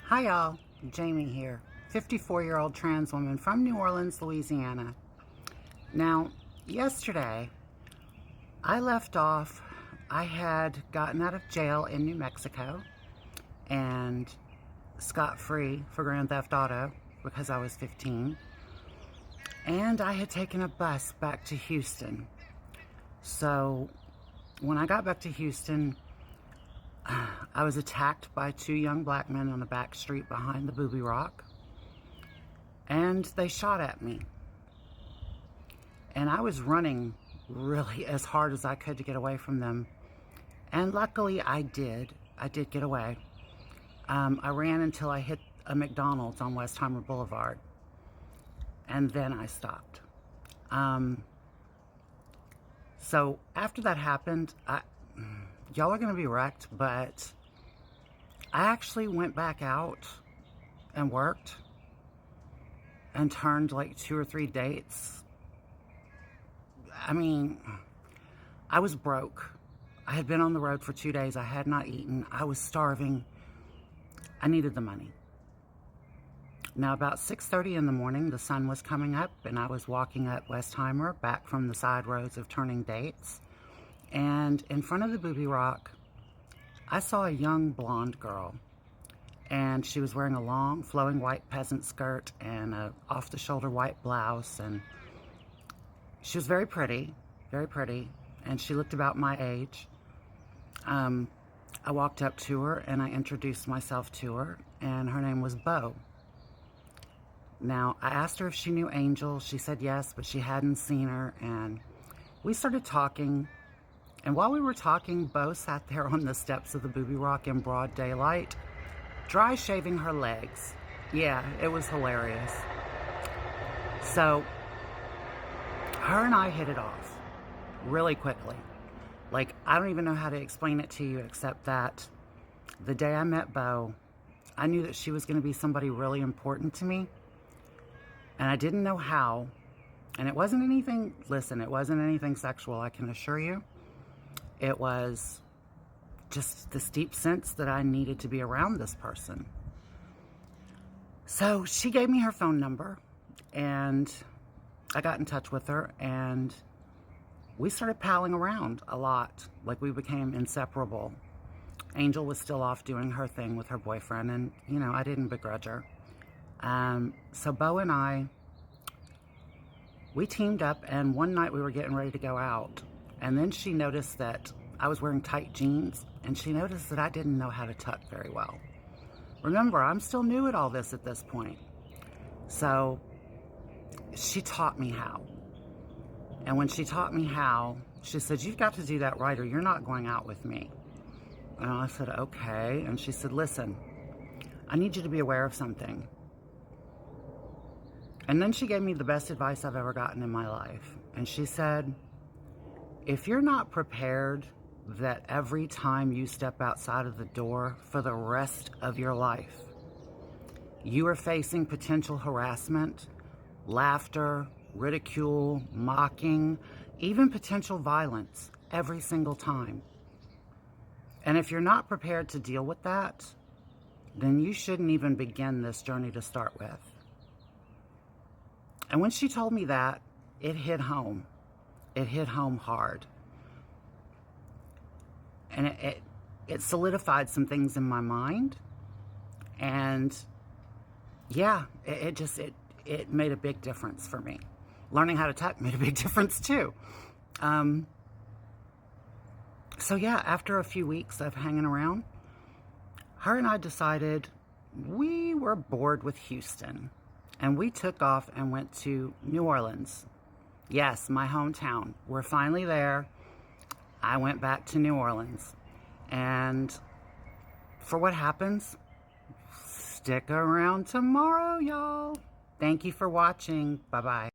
Hi y'all, Jamie here, 54-year-old trans woman from New Orleans, Louisiana. Now, yesterday, I had gotten out of jail in New Mexico and scot-free for Grand Theft Auto because I was 15. And I had taken a bus back to Houston. So when I got back to Houston, I was attacked by two young black men on the back street behind the Booby Rock, and they shot at me. And I was running really as hard as I could to get away from them. And luckily I did get away. I ran until I hit a McDonald's on Westheimer Boulevard, and then I stopped. So after that happened, y'all are going to be wrecked, but I actually went back out and worked and turned like 2 or 3 dates. I mean, I was broke. I had been on the road for 2 days. I had not eaten. I was starving. I needed the money. Now, about 6:30 in the morning, the sun was coming up, and I was walking up Westheimer back from the side roads of turning dates. And in front of the Booby Rock, I saw a young blonde girl, and she was wearing a long flowing white peasant skirt and a off-the-shoulder white blouse, and she was very pretty, and she looked about my age. I walked up to her and I introduced myself to her, and her name was Bo. Now, I asked her if she knew Angel. She said yes, but she hadn't seen her, and we started talking. And while we were talking, Bo sat there on the steps of the Booby Rock in broad daylight, dry shaving her legs. Yeah, it was hilarious. So, her and I hit it off really quickly. Like, I don't even know how to explain it to you, except that the day I met Bo, I knew that she was going to be somebody really important to me. And I didn't know how. And it wasn't anything, listen, it wasn't anything sexual, I can assure you. It was just this deep sense that I needed to be around this person. So she gave me her phone number, and I got in touch with her, and we started palling around a lot. Like, we became inseparable. Angel was still off doing her thing with her boyfriend, and, you know, I didn't begrudge her. So Bo and I, we teamed up, and one night we were getting ready to go out. And then she noticed that I was wearing tight jeans, and she noticed that I didn't know how to tuck very well. Remember, I'm still new at all this at this point. So she taught me how. And when she taught me how, she said, "You've got to do that right, or you're not going out with me." And I said, "Okay." And she said, "Listen, I need you to be aware of something." And then she gave me the best advice I've ever gotten in my life. And she said, if you're not prepared that every time you step outside of the door for the rest of your life, you are facing potential harassment, laughter, ridicule, mocking, even potential violence every single time. And if you're not prepared to deal with that, then you shouldn't even begin this journey to start with. And when she told me that, it hit home. It hit home hard. And it solidified some things in my mind. And yeah, it made a big difference for me. Learning how to tuck made a big difference too. So yeah, after a few weeks of hanging around, her and I decided we were bored with Houston. And we took off and went to New Orleans. Yes, my hometown. We're finally there. I went back to New Orleans. And for what happens, stick around tomorrow, y'all. Thank you for watching. Bye-bye.